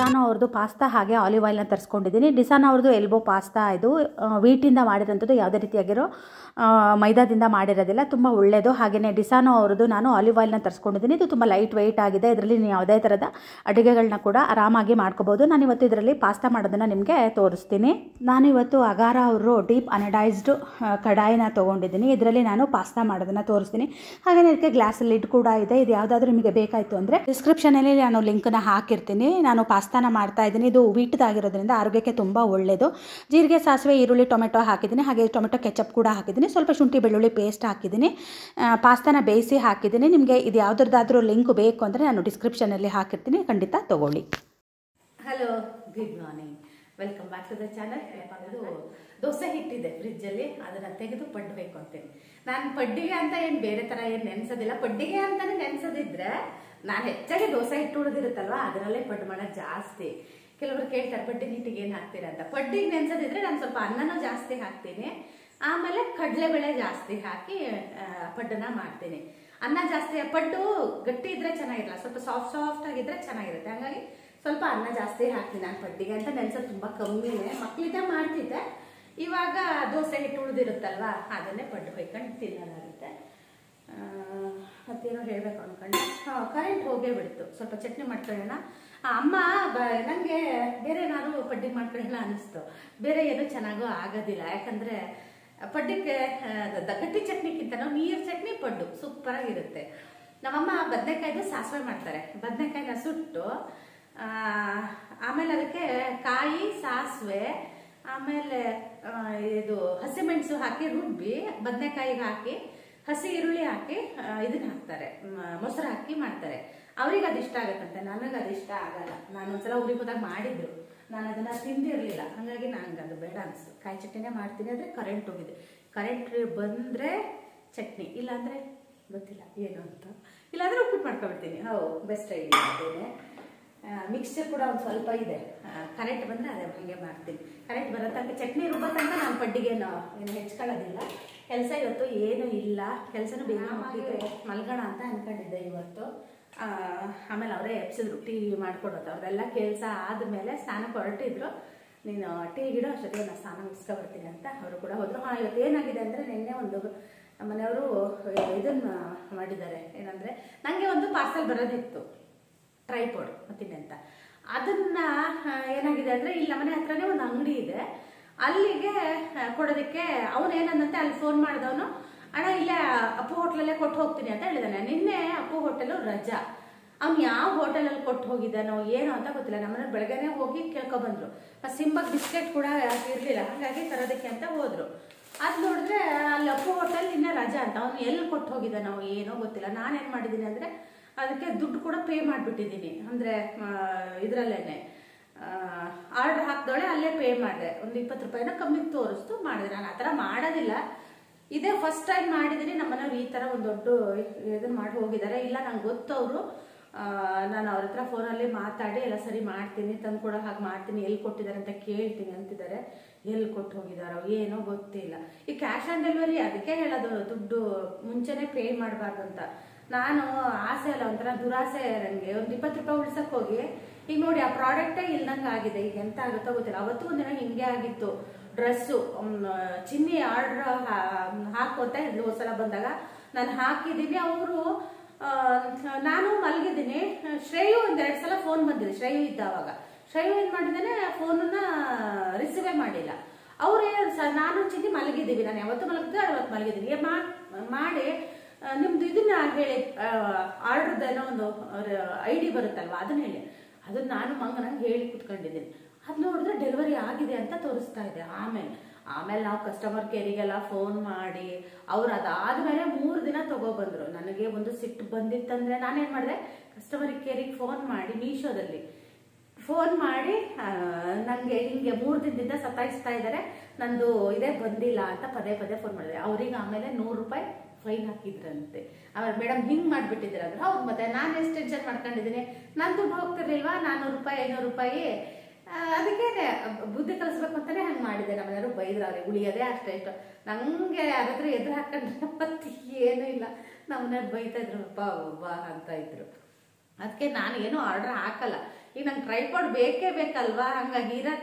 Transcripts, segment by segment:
ಡಿಸಾನೋ ಅವ್ರದ್ದು ಪಾಸ್ತಾ ಹಾಗೆ ಆಲಿವ್ ಆಯಿಲ್ನ ತರಿಸ್ಕೊಂಡಿದ್ದೀನಿ. ಡಿಸಾನೋ ಅವ್ರದ್ದು ಎಲ್ಬೋ ಪಾಸ್ತಾ ಇದು ವೀಟಿಂದ ಮಾಡಿರೋಂಥದ್ದು, ಯಾವುದೇ ರೀತಿಯಾಗಿರೋ ಮೈದಾದಿಂದ ಮಾಡಿರೋದಿಲ್ಲ, ತುಂಬ ಒಳ್ಳೆಯದು. ಹಾಗೆಯೇ ಡಿಸಾನೋ ಅವ್ರದ್ದು ನಾನು ಆಲಿವ್ ಆಯಿಲ್ನ ತರಿಸ್ಕೊಂಡಿದ್ದೀನಿ. ಇದು ತುಂಬ ಲೈಟ್ ವೆಯ್ಟ್ ಆಗಿದೆ. ಇದರಲ್ಲಿ ನೀವು ಯಾವುದೇ ಥರದ ಅಡುಗೆಗಳನ್ನ ಕೂಡ ಆರಾಮಾಗಿ ಮಾಡ್ಕೋಬೋದು. ನಾನಿವತ್ತು ಇದರಲ್ಲಿ ಪಾಸ್ತಾ ಮಾಡೋದನ್ನು ನಿಮಗೆ ತೋರಿಸ್ತೀನಿ. ನಾನಿವತ್ತು ಅಗಾರ ಅವರು ಡೀಪ್ ಅನಡೈಸ್ಡ್ ಕಡಾಯಿನ ತೊಗೊಂಡಿದ್ದೀನಿ. ಇದರಲ್ಲಿ ನಾನು ಪಾಸ್ತಾ ಮಾಡೋದನ್ನು ತೋರಿಸ್ತೀನಿ. ಹಾಗೆಯೇ ಇದಕ್ಕೆ ಗ್ಲಾಸ್ ಲಿಡ್ ಕೂಡ ಇದೆ. ಇದು ಯಾವುದಾದ್ರೂ ನಿಮಗೆ ಬೇಕಾಯಿತು ಅಂದರೆ ಡಿಸ್ಕ್ರಿಪ್ಷನಲ್ಲಿ ನಾನು ಲಿಂಕನ್ನು ಹಾಕಿರ್ತೀನಿ. ನಾನು ಪಾಸ್ತಾನ ಮಾಡ್ತಾ ಇದ್ದೀನಿ. ಇದು ವೀಟ್ದಾಗಿರೋದ್ರಿಂದ ಆರೋಗ್ಯಕ್ಕೆ ತುಂಬ ಒಳ್ಳೆಯದು. ಜೀರಿಗೆ, ಸಾಸಿವೆ, ಈರುಳ್ಳಿ, ಟೊಮೆಟೊ ಹಾಕಿದ್ದೀನಿ. ಹಾಗೆ ಟೊಮೆಟೊ ಕೆಚಪ್ ಕೂಡ ಹಾಕಿದ್ದೀನಿ. ಸ್ವಲ್ಪ ಶುಂಠಿ ಬೆಳ್ಳುಳ್ಳಿ ಪೇಸ್ಟ್ ಹಾಕಿದ್ದೀನಿ. ಪಾಸ್ತಾನ ಬೇಯಿಸಿ ಹಾಕಿದ್ದೀನಿ. ನಿಮಗೆ ಇದು ಯಾವುದ್ರದ್ದಾದ್ರೂ ಲಿಂಕ್ ಬೇಕು ಅಂದರೆ ನಾನು ಡಿಸ್ಕ್ರಿಪ್ಷನಲ್ಲಿ ಹಾಕಿರ್ತೀನಿ, ಖಂಡಿತ ತೊಗೊಳ್ಳಿ. Hello, good morning, welcome back to the channel. ಇದು ದೋಸೆ ಹಿಟ್ಟಿದೆ ಫ್ರಿಜ್ಜಲ್ಲಿ, ಅದನ್ನು ತೆಗೆದು ಪಡ್ಬೇಕು ಅಂತೀನಿ. ನಾನು ಪಡ್ಡಿಗೆ ಅಂತ ಏನು ಬೇರೆ ಥರ ಏನು ನೆನೆಸೋದಿಲ್ಲ. ಪಡ್ಡಿಗೆ ಅಂತಲೇ ನೆನೆಸೋದಿದ್ರೆ ನಾನು ಹೆಚ್ಚಾಗಿ ದೋಸೆ ಹಿಟ್ಟು ಉಳಿದಿರುತ್ತಲ್ವ ಅದರಲ್ಲೇ ಪಡ್ಡು ಮಾಡೋದು ಜಾಸ್ತಿ. ಕೆಲವರು ಕೇಳ್ತಾರೆ ಪಡ್ಡಿ ಹಿಟ್ಟಿಗೆ ಏನು ಹಾಕ್ತೀರಾ ಅಂತ. ಪಡ್ಡಿಗೆ ನೆನೆಸೋದಿದ್ರೆ ನಾನು ಸ್ವಲ್ಪ ಅನ್ನನೂ ಜಾಸ್ತಿ ಹಾಕ್ತೀನಿ, ಆಮೇಲೆ ಕಡಲೆಬೇಳೆ ಜಾಸ್ತಿ ಹಾಕಿ ಪಡ್ಡನ್ನ ಮಾಡ್ತೀನಿ. ಅನ್ನ ಜಾಸ್ತಿ, ಪಡ್ಡು ಗಟ್ಟಿ ಇದ್ರೆ ಚೆನ್ನಾಗಿರಲ್ಲ, ಸ್ವಲ್ಪ ಸಾಫ್ಟ್ ಆಗಿದ್ರೆ ಚೆನ್ನಾಗಿರುತ್ತೆ. ಹಾಗಾಗಿ ಸ್ವಲ್ಪ ಅನ್ನ ಜಾಸ್ತಿ ಹಾಕ್ತೀನಿ. ನಾನು ಪಡ್ಡಿಗೆ ಅಂತ ನೆನೆಸೋದು ತುಂಬ ಕಮ್ಮಿನೇ. ಮಕ್ಕಳಿದ್ದ ಮಾಡ್ತಿದ್ದೆ, ಇವಾಗ ದೋಸೆ ಹಿಟ್ಟು ಉಳಿದಿರುತ್ತಲ್ವ ಅದನ್ನೇ ಪಡ್ಡು ಹೊಯ್ಕೊಂಡು ತಿನ್ನೋದಾಗುತ್ತೆ. ಮತ್ತೇನೋ ಹೇಳಬೇಕು ಅಂದ್ಕೊಂಡು ಕರೆಂಟ್ ಹೋಗೇ ಬಿಡ್ತು. ಸ್ವಲ್ಪ ಚಟ್ನಿ ಮಾಡ್ಕೊಳ್ಳೋಣ. ಅಮ್ಮ ನನಗೆ ಬೇರೆ ಏನಾದ್ರು ಪಡ್ಡಿಗೆ ಮಾಡ್ಕೊಳ್ಳೋಣ ಅನ್ನಿಸ್ತು. ಬೇರೆ ಏನೂ ಚೆನ್ನಾಗೂ ಆಗೋದಿಲ್ಲ. ಯಾಕಂದರೆ ಪಡ್ಡಿಗೆ ಗಟ್ಟಿ ಚಟ್ನಿಗಿಂತ ನೀರು ಚಟ್ನಿ ಪಡ್ಡು ಸೂಪರಾಗಿರುತ್ತೆ. ನಮ್ಮಮ್ಮ ಬದನೆಕಾಯ್ದು ಸಾಸಿವೆ ಮಾಡ್ತಾರೆ. ಬದನೆಕಾಯಿನ ಸುಟ್ಟು ಆಮೇಲೆ ಅದಕ್ಕೆ ಕಾಯಿ, ಸಾಸಿವೆ, ಆಮೇಲೆ ಇದು ಹಸಿಮೆಣಸು ಹಾಕಿ ರುಬ್ಬಿ ಬದನೆಕಾಯಿಗೆ ಹಾಕಿ ಹಸಿ ಈರುಳ್ಳಿ ಹಾಕಿ ಇದನ್ನ ಹಾಕ್ತಾರೆ, ಮೊಸರು ಹಾಕಿ ಮಾಡ್ತಾರೆ. ಅವ್ರಿಗೆ ಅದು ಇಷ್ಟ ಆಗುತ್ತಂತೆ, ನನಗೆ ಅದು ಇಷ್ಟ ಆಗಲ್ಲ. ನಾನು ಒಂದ್ಸಲ ಊರಿಗೆ ಹೋದಾಗ ಮಾಡಿದ್ರು, ನಾನು ಅದನ್ನ ತಿಂದಿರಲಿಲ್ಲ. ಹಾಗಾಗಿ ನಂಗೆ ಅದು ಬೇಡ ಅನಿಸ್ತು. ಕಾಯಿ ಚಟ್ನಿನೇ ಮಾಡ್ತೀನಿ. ಆದರೆ ಕರೆಂಟ್ ಹೋಗಿದೆ. ಕರೆಂಟ್ ಬಂದರೆ ಚಟ್ನಿ, ಇಲ್ಲಾಂದರೆ ಗೊತ್ತಿಲ್ಲ ಏನು ಅಂತ. ಇಲ್ಲಾಂದರೆ ಉಪ್ಪಿಟ್ಟು ಮಾಡ್ಕೊಬಿಡ್ತೀನಿ. ಬೆಸ್ಟ್ ಐಡಿಯಾ ಅಂತೇನೆ. ಮಿಕ್ಸ್ಚರ್ ಕೂಡ ಒಂದು ಸ್ವಲ್ಪ ಇದೆ. ಕರೆಂಟ್ ಬಂದರೆ ಅದೇ ಹಾಗೆ ಮಾಡ್ತೀನಿ. ಕರೆಂಟ್ ಬರೋ ತನಕ ಚಟ್ನಿ ರುಬ್ಬೋ ತನಕ ನಾನು ಪಡ್ಡಿಗೇನು ಏನು ಹೆಚ್ಕೊಳ್ಳೋದಿಲ್ಲ. ಕೆಲಸ ಇವತ್ತು ಏನೂ ಇಲ್ಲ. ಕೆಲಸನೂ ಬೇಗ ಮಲ್ಗೋಣ ಅಂತ ಅಂದ್ಕೊಂಡಿದ್ದೆ ಇವತ್ತು. ಆಮೇಲೆ ಅವರೇ ಎಪ್ಸಿದ್ರು, ಟೀ ಮಾಡ್ಕೊಡೋದು. ಅವರೆಲ್ಲ ಕೆಲಸ ಆದಮೇಲೆ ಸ್ನಾನಕ್ಕೆ ಹೊರಟಿದ್ರು. ನೀನು ಟೀ ಗಿಡ ಅಷ್ಟೊತ್ತಿಗೆ ನಾನು ಸ್ನಾನ ಮುಗಿಸ್ಕೊಬರ್ತೀನಿ ಅಂತ ಅವರು ಕೂಡ ಹೋದರು. ಇವತ್ತು ಏನಾಗಿದೆ ಅಂದರೆ ನಿನ್ನೆ ಒಂದು ನಮ್ಮ ಮನೆಯವರು ಇದನ್ನು ಮಾಡಿದ್ದಾರೆ. ಏನಂದರೆ ನನಗೆ ಒಂದು ಪಾರ್ಸಲ್ ಬರೋದಿತ್ತು, ಟ್ರೈಪೋಡ್ ಮತ್ತಿನ್ನೆಂತ. ಅದನ್ನ ಏನಾಗಿದೆ ಅಂದರೆ ಇಲ್ಲಿ ನಮ್ಮನೆ ಹತ್ರನೇ ಒಂದು ಅಂಗಡಿ ಇದೆ, ಅಲ್ಲಿಗೆ ಕೊಡೋದಕ್ಕೆ ಅವನು ಏನಂದಂತೆ ಅಲ್ಲಿ ಫೋನ್ ಮಾಡಿದವನು, ಅಣ್ಣ ಇಲ್ಲೇ ಅಪ್ಪು ಹೋಟ್ಲಲ್ಲೇ ಕೊಟ್ಟು ಹೋಗ್ತೀನಿ ಅಂತ ಹೇಳಿದಾನೆ. ನಿನ್ನೆ ಅಪ್ಪು ಹೋಟೆಲು ರಜಾ. ಅವ್ನು ಯಾವ ಹೋಟೆಲಲ್ಲಿ ಕೊಟ್ಟು ಹೋಗಿದ್ದಾನೋ ಏನೋ ಅಂತ ಗೊತ್ತಿಲ್ಲ. ನಮ್ಮನೆ ಬೆಳಗ್ಗೆನೇ ಹೋಗಿ ಕೇಳ್ಕೊಬಂದ್ರು. ಸಿಂಬಕ್ ಬಿಸ್ಕೆಟ್ ಕೂಡ ಇರಲಿಲ್ಲ, ಹಾಗಾಗಿ ತರೋದಕ್ಕೆ ಅಂತ ಹೋದ್ರು. ಅದು ನೋಡಿದ್ರೆ ಅಲ್ಲಿ ಅಪ್ಪು ಹೋಟೆಲ್ ಇನ್ನೇ ರಜಾ ಅಂತ. ಅವ್ನು ಎಲ್ಲಿ ಕೊಟ್ಟು ಹೋಗಿದ್ದಾನೋ ಏನೋ ಗೊತ್ತಿಲ್ಲ. ನಾನೇನು ಮಾಡಿದ್ದೀನಿ ಅಂದರೆ ಅದಕ್ಕೆ ದುಡ್ಡು ಕೂಡ ಪೇ ಮಾಡಿಬಿಟ್ಟಿದ್ದೀನಿ. ಅಂದರೆ ಇದರಲ್ಲೇ ಆರ್ಡ್ರ್ ಹಾಕಿದವಳೆ ಅಲ್ಲೇ ಪೇ ಮಾಡಿದೆ. ಒಂದು 20 ರೂಪಾಯಿನ ಕಮ್ಮಿಗೆ ತೋರಿಸ್ತು ಮಾಡಿದೆ. ನಾನು ಆ ಥರ ಮಾಡೋದಿಲ್ಲ, ಇದೇ ಫಸ್ಟ್ ಟೈಮ್ ಮಾಡಿದ್ದೀನಿ. ನಮ್ಮನೆಯವ್ರು ಈ ಥರ ಒಂದು ದೊಡ್ಡ ಇದನ್ನು ಮಾಡಿ ಹೋಗಿದ್ದಾರೆ. ಇಲ್ಲ ನಂಗೆ ಗೊತ್ತವರು, ನಾನು ಅವ್ರ ಹತ್ರ ಫೋನಲ್ಲಿ ಮಾತಾಡಿ ಎಲ್ಲ ಸರಿ ಮಾಡ್ತೀನಿ, ತಂದು ಕೂಡ ಹಾಗೆ ಮಾಡ್ತೀನಿ, ಎಲ್ಲಿ ಕೊಟ್ಟಿದ್ದಾರೆ ಅಂತ ಕೇಳ್ತೀನಿ ಅಂತಿದ್ದಾರೆ. ಎಲ್ಲಿ ಕೊಟ್ಟು ಹೋಗಿದ್ದಾರೋ ಏನೋ ಗೊತ್ತಿಲ್ಲ. ಈ ಕ್ಯಾಶ್ ಆನ್ ಡೆಲಿವರಿ ಅದಕ್ಕೆ ಹೇಳೋದು, ದುಡ್ಡು ಮುಂಚೆನೇ ಪೇ ಮಾಡಬಾರ್ದು ಅಂತ. ನಾನು ಆಸೆ ಅಲ್ಲ, ಒಂಥರ ದುರಾಸೆ ನನಗೆ. ಒಂದು 20 ರೂಪಾಯಿ ಉಳ್ಸಕ್ಕೆ ಹೋಗಿ ಈಗ ನೋಡಿ ಆ ಪ್ರಾಡಕ್ಟೇ ಇಲ್ದಂಗೆ ಆಗಿದೆ. ಈಗ ಎಂತ ಆಗುತ್ತೋ ಗೊತ್ತಿಲ್ಲ. ಅವತ್ತು ಒಂದಿನ ಹಿಂಗೆ ಆಗಿತ್ತು. ಡ್ರೆಸ್ಸು ಚಿನ್ನಿ ಆರ್ಡ್ರ್ ಹಾಕೋತ ಇದ್ಲು ಸಲ ಬಂದಾಗ ನಾನು ಹಾಕಿದ್ದೀನಿ. ಅವರು ನಾನು ಮಲಗಿದ್ದೀನಿ. ಶ್ರೇಯು 1-2 ಸಲ ಫೋನ್ ಬಂದಿದೆ. ಶ್ರೇಯು ಇದ್ದಾವಾಗ ಶ್ರೇಯು ಏನು ಮಾಡಿದ್ದಾನೆ, ಫೋನನ್ನ ರಿಸೀವೇ ಮಾಡಿಲ್ಲ. ಅವ್ರು ನಾನು ಚಿನ್ನಿ ಮಲಗಿದ್ದೀವಿ, ನಾನು ಯಾವತ್ತು ಮಲಗಿದ್ದೆ ಅವತ್ತು ಮಲಗಿದ್ದೀನಿ ಮಾಡಿ ನಿಮ್ದು ಇದನ್ನ ಹೇಳಿ, ಆರ್ಡ್ರದ್ದೇನೋ ಒಂದು ID ಬರುತ್ತಲ್ವ ಅದನ್ನ ಹೇಳಿ. ಅದನ್ನ ನಾನು ಮಂಗನಂಗೆ ಹೇಳಿ ಕುತ್ಕೊಂಡಿದ್ದೀನಿ. ಅದು ನೋಡಿದ್ರೆ ಡೆಲಿವರಿ ಆಗಿದೆ ಅಂತ ತೋರಿಸ್ತಾ ಇದೆ. ಆಮೇಲೆ ನಾವು ಕಸ್ಟಮರ್ ಕೇರಿಗೆಲ್ಲ ಫೋನ್ ಮಾಡಿ ಅವ್ರು ಅದಾದ್ಮೇಲೆ 3 ದಿನ ತಗೊಬಂದ್ರು. ನನಗೆ ಒಂದು ಸಿಟ್ಟು ಬಂದಿತ್ತಂದ್ರೆ ನಾನೇನು ಮಾಡಿದೆ, ಕಸ್ಟಮರ್ ಕೇರಿಗೆ ಫೋನ್ ಮಾಡಿ, ಮೀಶೋದಲ್ಲಿ ಫೋನ್ ಮಾಡಿ ನನಗೆ ಹಿಂಗೆ 3 ದಿನದಿಂದ ಸತಾಯಿಸ್ತಾ ಇದ್ದಾರೆ, ನಂದು ಇದೇ ಬಂದಿಲ್ಲ ಅಂತ ಪದೇ ಫೋನ್ ಮಾಡಿದೆ. ಅವ್ರಿಗೆ ಆಮೇಲೆ 100 ರೂಪಾಯಿ ಫೈನ್ ಹಾಕಿದ್ರಂತೆ. ಆಮೇಲೆ ಮೇಡಮ್ ಹಿಂಗೆ ಮಾಡಿಬಿಟ್ಟಿದ್ದೀರ ಅಂದ್ರೆ ಹೌದು, ಮತ್ತೆ ನಾನು ಎಷ್ಟು ಟೆನ್ಷನ್ ಮಾಡ್ಕೊಂಡಿದ್ದೀನಿ. ನನ್ನ ದುಡ್ಡು ಹೋಗ್ತಿರ್ಲಿಲ್ವಾ, 400 ರೂಪಾಯಿ 500 ರೂಪಾಯಿ. ಅದಕ್ಕೆ ಬುದ್ಧಿ ಕಲಿಸ್ಬೇಕು ಅಂತಾನೆ ಹಂಗೆ ಮಾಡಿದೆ. ನಮ್ಮನೆಯವರು ಬೈದ್ರು, ಅವ್ರಿಗೆ ಉಳಿಯೋದೇ ಅಷ್ಟೇ ಇಷ್ಟು. ನನಗೆ ಅದಾದ್ರೂ ಎದುರು ಹಾಕೊಂಡ್ರೆ ಮತ್ತೆ ಏನೂ ಇಲ್ಲ. ನಮ್ಮನೆಯವ್ರು ಬೈತಾ ಇದ್ರು, ಒಬ್ಬ ಅಂತ ಇದ್ರು. ಅದಕ್ಕೆ ನಾನು ಏನೂ ಆರ್ಡರ್ ಹಾಕಲ್ಲ. ಈಗ ನಂಗೆ ಟ್ರೈಪಾಡ್ ಬೇಕೇ ಬೇಕಲ್ವಾ, ಹಂಗಾಗಿ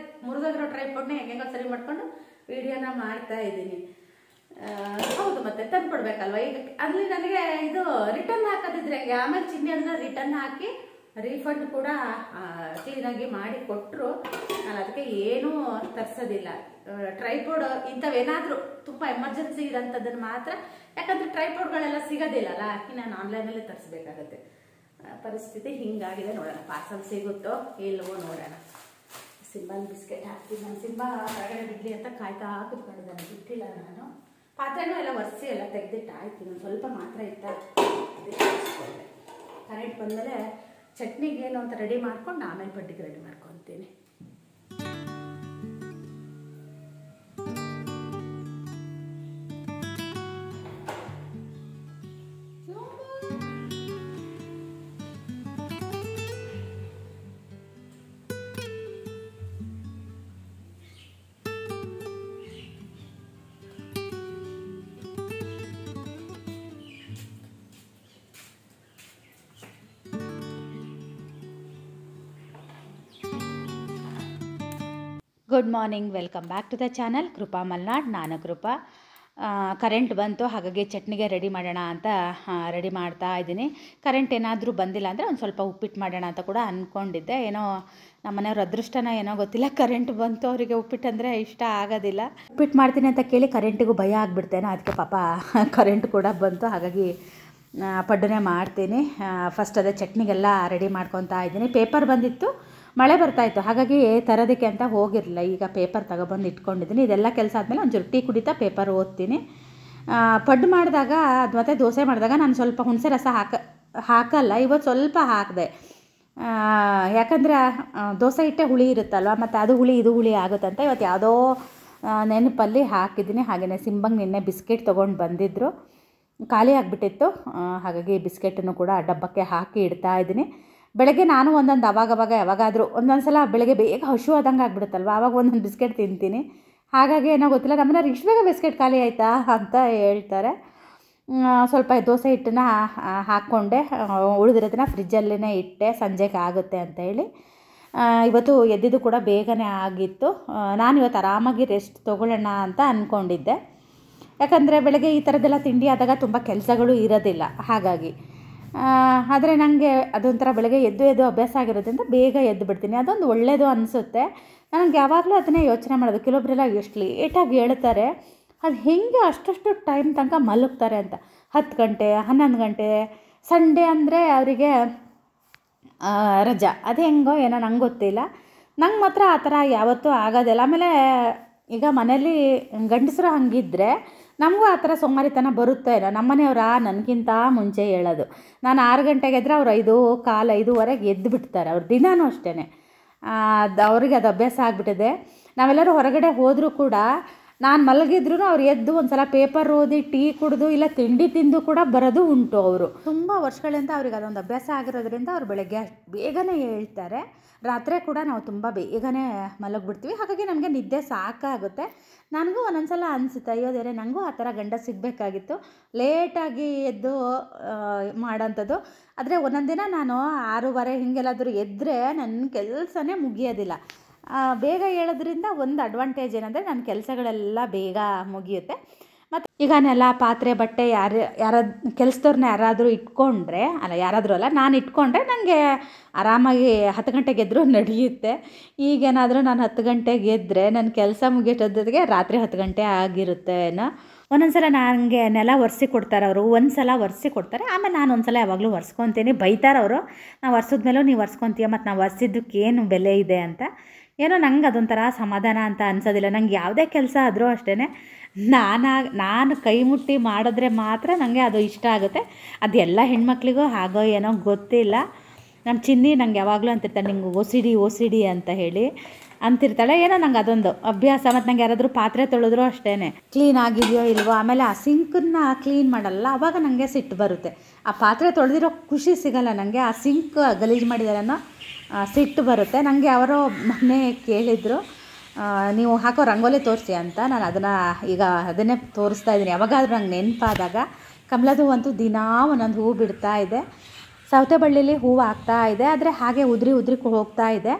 ಮುರಿದೋಗಿರೋ ಟ್ರೈಪಾಡ್ನ ಹೆಂಗೆಂಗೋ ಸರಿ ಮಾಡ್ಕೊಂಡು ವಿಡಿಯೋನ ಮಾಡ್ತಾ ಇದ್ದೀನಿ. ಹೌದು, ಮತ್ತೆ ತಂದು ಕೊಡ್ಬೇಕಲ್ವ. ಈಗ ಅಲ್ಲಿ ನನಗೆ ಇದು ರಿಟರ್ನ್ ಹಾಕೋದಿದ್ರೆ ಆಮೇಲೆ ಚಿನ್ನಿ ಅದನ್ನ ರಿಟರ್ನ್ ಹಾಕಿ ರೀಫಂಡ್ ಕೂಡ ಕ್ಲೀನಾಗಿ ಮಾಡಿ ಕೊಟ್ಟರು. ನಾನು ಅದಕ್ಕೆ ಏನೂ ತರಿಸೋದಿಲ್ಲ. ಟ್ರೈಪೋಡ್ ಇಂಥವೇನಾದರೂ ತುಂಬ ಎಮರ್ಜೆನ್ಸಿ ಇರೋಂಥದ್ದನ್ನು ಮಾತ್ರ, ಯಾಕಂದರೆ ಟ್ರೈಪೋಡ್ಗಳೆಲ್ಲ ಸಿಗೋದಿಲ್ಲಲ್ಲ, ನಾನು ಆನ್ಲೈನಲ್ಲೇ ತರಿಸ್ಬೇಕಾಗತ್ತೆ. ಪರಿಸ್ಥಿತಿ ಹಿಂಗಾಗಿದೆ. ನೋಡೋಣ ಪಾರ್ಸಲ್ ಸಿಗುತ್ತೋ ಇಲ್ವೋ ನೋಡೋಣ. ಸಿಂಬಲ್ ಬಿಸ್ಕೆಟ್ ಹಾಕ್ತೀನಿ. ನಾನು ಸಿಂಬಾ ಹೊರಗಡೆ ಬಿಡ್ಲಿ ಅಂತ ಕಾಯ್ತಾ ಕೂತ್ಕೊಂಡಿದ್ದಾನೆ, ಬಿಟ್ಟಿಲ್ಲ ನಾನು. ಪಾತ್ರೆನೂ ಎಲ್ಲ ಒರೆಸಿ ಎಲ್ಲ ತೆಗೆದಿಟ್ಟು ಆಯ್ತು, ನಾನು ಸ್ವಲ್ಪ ಮಾತ್ರ ಇಟ್ಟ ಕರೆಂಟ್ ಬಂದಮೇಲೆ ಚಟ್ನಿಗೆ ಏನು ಅಂತ ರೆಡಿ ಮಾಡ್ಕೊಂಡು ಆಮೇಲೆ ಪಡ್ಡಿಗೆ ರೆಡಿ ಮಾಡ್ಕೊತೀನಿ. Good morning, welcome back to the channel Krupa Malnad. ನಾನು ಕೃಪಾ. ಕರೆಂಟ್ ಬಂತು, ಹಾಗಾಗಿ ಚಟ್ನಿಗೆ ರೆಡಿ ಮಾಡೋಣ ಅಂತ ರೆಡಿ ಮಾಡ್ತಾ ಇದ್ದೀನಿ. ಕರೆಂಟ್ ಏನಾದರೂ ಬಂದಿಲ್ಲ ಅಂದರೆ ಒಂದು ಸ್ವಲ್ಪ ಉಪ್ಪಿಟ್ಟು ಮಾಡೋಣ ಅಂತ ಕೂಡ ಅಂದ್ಕೊಂಡಿದ್ದೆ. ಏನೋ ನಮ್ಮ ಮನೆಯವ್ರ ಅದೃಷ್ಟನ ಏನೋ ಗೊತ್ತಿಲ್ಲ, ಕರೆಂಟ್ ಬಂತು, ಅವರಿಗೆ ಉಪ್ಪಿಟ್ಟು ಅಂದರೆ ಇಷ್ಟ ಆಗೋದಿಲ್ಲ. ಉಪ್ಪಿಟ್ಟು ಮಾಡ್ತೀನಿ ಅಂತ ಕೇಳಿ ಕರೆಂಟಿಗೂ ಭಯ ಆಗಿಬಿಡ್ತೇನೆ, ಅದಕ್ಕೆ ಪಾಪ ಕರೆಂಟ್ ಕೂಡ ಬಂತು. ಹಾಗಾಗಿ ಪಡ್ಡನ್ನೇ ಮಾಡ್ತೀನಿ. ಫಸ್ಟ್ ಅದೇ ಚಟ್ನಿಗೆಲ್ಲ ರೆಡಿ ಮಾಡ್ಕೊತಾ ಇದ್ದೀನಿ. ಪೇಪರ್ ಬಂದಿತ್ತು, ಮಳೆ ಬರ್ತಾಯಿತ್ತು, ಹಾಗಾಗಿ ತರೋದಕ್ಕೆ ಅಂತ ಹೋಗಿರಲಿಲ್ಲ. ಈಗ ಪೇಪರ್ ತಗೊಬಂದು ಇಟ್ಕೊಂಡಿದ್ದೀನಿ. ಇದೆಲ್ಲ ಕೆಲಸ ಆದಮೇಲೆ ಒಂಚೂರು ಟೀ ಕುಡಿತಾ ಪೇಪರ್ ಓದ್ತೀನಿ. ಪಡ್ಡು ಮಾಡಿದಾಗ ಮತ್ತು ದೋಸೆ ಮಾಡಿದಾಗ ನಾನು ಸ್ವಲ್ಪ ಹುಣಸೆ ರಸ ಹಾಕಲ್ಲ. ಇವತ್ತು ಸ್ವಲ್ಪ ಹಾಕಿದೆ, ಯಾಕಂದರೆ ದೋಸೆ ಹಿಟ್ಟೆ ಹುಳಿ ಇರುತ್ತಲ್ವ, ಮತ್ತು ಅದು ಹುಳಿ ಇದು ಹುಳಿ ಆಗುತ್ತಂತ ಇವತ್ತು ಯಾವುದೋ ನೆನಪಲ್ಲಿ ಹಾಕಿದ್ದೀನಿ. ಹಾಗೆಯೇ ಸಿಂಬಂಗೆ ನಿನ್ನೆ ಬಿಸ್ಕೆಟ್ ತೊಗೊಂಡು ಬಂದಿದ್ದರು, ಖಾಲಿ ಆಗಿಬಿಟ್ಟಿತ್ತು. ಹಾಗಾಗಿ ಬಿಸ್ಕೆಟನ್ನು ಕೂಡ ಡಬ್ಬಕ್ಕೆ ಹಾಕಿ ಇಡ್ತಾ ಇದ್ದೀನಿ. ಬೆಳಗ್ಗೆ ನಾನು ಒಂದೊಂದು ಅವಾಗವಾಗ ಯಾವಾಗಾದರೂ ಒಂದೊಂದು ಸಲ ಬೆಳಗ್ಗೆ ಬೇಗ ಹಶು ಆದಂಗೆ ಆಗಿಬಿಡುತ್ತಲ್ವ, ಆವಾಗ ಒಂದೊಂದು ಬಿಸ್ಕೆಟ್ ತಿಂತೀನಿ. ಹಾಗಾಗಿ ಏನೋ ಗೊತ್ತಿಲ್ಲ, ನಮ್ಮನ್ನ ಇಷ್ಟು ಬೇಗ ಬಿಸ್ಕೆಟ್ ಖಾಲಿ ಆಯಿತಾ ಅಂತ ಹೇಳ್ತಾರೆ. ಸ್ವಲ್ಪ ದೋಸೆ ಹಿಟ್ಟನ್ನ ಹಾಕ್ಕೊಂಡೆ, ಉಳಿದಿರೋದನ್ನ ಫ್ರಿಜ್ಜಲ್ಲೇ ಇಟ್ಟೆ, ಸಂಜೆಗೆ ಆಗುತ್ತೆ ಅಂತ ಹೇಳಿ. ಇವತ್ತು ಎದ್ದಿದ್ದು ಕೂಡ ಬೇಗನೆ ಆಗಿತ್ತು. ನಾನು ಇವತ್ತು ಆರಾಮಾಗಿ ರೆಸ್ಟ್ ತೊಗೊಳ್ಳೋಣ ಅಂತ ಅಂದ್ಕೊಂಡಿದ್ದೆ. ಯಾಕಂದರೆ ಬೆಳಗ್ಗೆ ಈ ಥರದ್ದೆಲ್ಲ ತಿಂಡಿ ಆದಾಗ ತುಂಬ ಕೆಲಸಗಳು ಇರೋದಿಲ್ಲ. ಹಾಗಾಗಿ ಆದರೆ ನನಗೆ ಅದೊಂಥರ ಬೆಳಗ್ಗೆ ಎದ್ದು ಅಭ್ಯಾಸ ಆಗಿರೋದ್ರಿಂದ ಬೇಗ ಎದ್ದು ಬಿಡ್ತೀನಿ. ಅದೊಂದು ಒಳ್ಳೆಯದು ಅನಿಸುತ್ತೆ. ನನಗೆ ಯಾವಾಗಲೂ ಅದನ್ನೇ ಯೋಚನೆ ಮಾಡೋದು, ಕೆಲವೊಬ್ಬರೆಲ್ಲ ಎಷ್ಟು ಲೇಟಾಗಿ ಹೇಳ್ತಾರೆ, ಅದು ಹೇಗೆ ಅಷ್ಟು ಟೈಮ್ ತನಕ ಮಲಗ್ತಾರೆ ಅಂತ. 10 ಗಂಟೆ 11 ಗಂಟೆ, ಸಂಡೇ ಅಂದರೆ ಅವರಿಗೆ ರಜಾ, ಅದು ಹೆಂಗೋ ಏನೋ ನಂಗೆ ಗೊತ್ತಿಲ್ಲ. ನಂಗೆ ಮಾತ್ರ ಆ ಥರ ಯಾವತ್ತೂ ಆಗೋದಿಲ್ಲ. ಆಮೇಲೆ ಈಗ ಮನೇಲಿ ಗಂಡಸರು ಹಂಗಿದ್ದರೆ ನಮಗೂ ಆ ಥರ ಸೋಮಾರಿತನ ಬರುತ್ತೆ. ನಮ್ಮ ಮನೆಯವ್ರು ನನಗಿಂತ ಮುಂಚೆ ಹೇಳೋದು. ನಾನು 6 ಗಂಟೆಗೆ ಎದ್ದರೆ ಅವ್ರು 5:15 5:15 ಎದ್ದು ಬಿಡ್ತಾರೆ. ಅವ್ರ ದಿನಾನೂ ಅಷ್ಟೇ, ಅವ್ರಿಗೆ ಅದು ಅಭ್ಯಾಸ ಆಗಿಬಿಟ್ಟಿದೆ. ನಾವೆಲ್ಲರೂ ಹೊರಗಡೆ ಹೋದರೂ ಕೂಡ ನಾನು ಮಲಗಿದ್ರೂ ಅವ್ರು ಎದ್ದು ಒಂದು ಸಲ ಪೇಪರ್ ಓದಿ ಟೀ ಕುಡಿದು ಇಲ್ಲ ತಿಂಡಿ ತಿಂದು ಕೂಡ ಬರೋದು ಉಂಟು. ಅವರು ತುಂಬ ವರ್ಷಗಳಿಂದ ಅವ್ರಿಗೆ ಅದೊಂದು ಅಭ್ಯಾಸ ಆಗಿರೋದ್ರಿಂದ ಅವ್ರು ಬೆಳಗ್ಗೆ ಬೇಗನೆ ಹೇಳ್ತಾರೆ. ರಾತ್ರಿ ಕೂಡ ನಾವು ತುಂಬ ಬೇಗನೆ ಮಲಗಿಬಿಡ್ತೀವಿ. ಹಾಗಾಗಿ ನಮಗೆ ನಿದ್ದೆ ಸಾಕಾಗುತ್ತೆ. ನನಗೂ ಒಂದೊಂದು ಸಲ ಅನಿಸುತ್ತೆ, ಅಯ್ಯೋ ದೇವ್ರೆ, ನನಗೂ ಆ ಥರ ಗಂಡ ಸಿಗಬೇಕಾಗಿತ್ತು, ಲೇಟಾಗಿ ಎದ್ದು ಮಾಡೋಂಥದ್ದು. ಆದರೆ ಒಂದೊಂದು ದಿನ ನಾನು 6:15 ಹಿಂಗೆಲ್ಲಾದರೂ ಎದ್ದರೆ ನನ್ನ ಕೆಲಸನೇ ಮುಗಿಯೋದಿಲ್ಲ. ಬೇಗ ಹೇಳೋದ್ರಿಂದ ಒಂದು ಅಡ್ವಾಂಟೇಜ್ ಏನಂದರೆ ನನ್ನ ಕೆಲಸಗಳೆಲ್ಲ ಬೇಗ ಮುಗಿಯುತ್ತೆ. ಮತ್ತು ಈಗ ನೆಲ ಪಾತ್ರೆ ಬಟ್ಟೆ ಯಾರಾದ್ರು ಕೆಲಸದವ್ರನ್ನ ಯಾರಾದರೂ ಇಟ್ಕೊಂಡ್ರೆ, ಯಾರಾದರೂ ಅಲ್ಲ, ನಾನು ಇಟ್ಕೊಂಡ್ರೆ ನನಗೆ ಆರಾಮಾಗಿ 10 ಗಂಟೆಗೆ ಎದ್ದರೂ ನಡೆಯುತ್ತೆ. ಈಗೇನಾದರೂ ನಾನು 10 ಗಂಟೆಗೆ ಎದ್ದರೆ ನನ್ನ ಕೆಲಸ ಮುಗಿಯೋಷ್ಟೊತ್ತಿಗೆ ರಾತ್ರಿ 10 ಗಂಟೆ ಆಗಿರುತ್ತೆ ಏನೋ. ಒಂದೊಂದು ಸಲ ನನಗೆ ನೆಲ ಒರೆಸಿ ಕೊಡ್ತಾರೆ ಅವರು, ಒಂದು ಸಲ ಒರೆಸಿ ಕೊಡ್ತಾರೆ, ಆಮೇಲೆ ನಾನು ಒಂದು ಸಲ ಯಾವಾಗಲೂ ಒರೆಸ್ಕೊತೀನಿ. ಬೈತಾರೆ ಅವರು, ನಾವು ಒರೆಸಿದ್ಮೇಲೂ ನೀವು ಒರೆಸ್ಕೊತೀಯ, ಮತ್ತು ನಾವು ಒರೆಸಿದ್ದಕ್ಕೇನು ಬೆಲೆ ಇದೆ ಅಂತ. ಏನೋ ನಂಗೆ ಅದೊಂಥರ ಸಮಾಧಾನ ಅಂತ ಅನಿಸೋದಿಲ್ಲ. ನಂಗೆ ಯಾವುದೇ ಕೆಲಸ ಆದರೂ ಅಷ್ಟೇ, ನಾನು ಕೈ ಮುಟ್ಟಿ ಮಾಡಿದ್ರೆ ಮಾತ್ರ ನನಗೆ ಅದು ಇಷ್ಟ ಆಗುತ್ತೆ. ಅದು ಎಲ್ಲ ಹೆಣ್ಮಕ್ಳಿಗೂ ಹಾಗೋ ಏನೋ ಗೊತ್ತಿಲ್ಲ. ನಮ್ಮ ಚಿನ್ನಿ ನಂಗೆ ಯಾವಾಗಲೂ ಅಂತಿರ್ತಾಳೆ, ನಿಂಗೆ ಓ ಸಿ ಡಿ ಅಂತ ಹೇಳಿ ಅಂತಿರ್ತಾಳೆ. ಏನೋ ನಂಗೆ ಅದೊಂದು ಅಭ್ಯಾಸ. ಮತ್ತು ನಂಗೆ ಯಾರಾದರೂ ಪಾತ್ರೆ ತೊಳೆದ್ರೂ ಅಷ್ಟೇ, ಕ್ಲೀನ್ ಆಗಿದೆಯೋ ಇಲ್ವೋ, ಆಮೇಲೆ ಆ ಸಿಂಕನ್ನ ಕ್ಲೀನ್ ಮಾಡಲ್ಲ, ಆವಾಗ ನನಗೆ ಸಿಟ್ಟು ಬರುತ್ತೆ. ಆ ಪಾತ್ರೆ ತೊಳೆದಿರೋ ಖುಷಿ ಸಿಗಲ್ಲ ನನಗೆ, ಆ ಸಿಂಕ್ ಗಲೀಜು ಮಾಡಿದ್ದಾರೆ ಅನ್ನೋ ಸಿಟ್ಟು ಬರುತ್ತೆ ನನಗೆ. ಅವರೋ ಮೊನ್ನೆ ಕೇಳಿದರು, ನೀವು ಹಾಕೋ ರಂಗೋಲಿ ತೋರಿಸಿ ಅಂತ. ನಾನು ಅದನ್ನೇ ತೋರಿಸ್ತಾ ಇದ್ದೀನಿ. ಯಾವಾಗಾದ್ರೂ ನಂಗೆ ನೆನಪಾದಾಗ. ಕಮಲದ ಹೂವಂತೂ ದಿನಾ ಒಂದೊಂದು ಹೂ ಬಿಡ್ತಾ ಇದೆ. ಸೌತೆ ಬಳ್ಳಿಲಿ ಹೂವು ಆಗ್ತಾ ಇದೆ, ಆದರೆ ಹಾಗೆ ಉದುರಿ ಉದುರಿ ಹೋಗ್ತಾ ಇದೆ.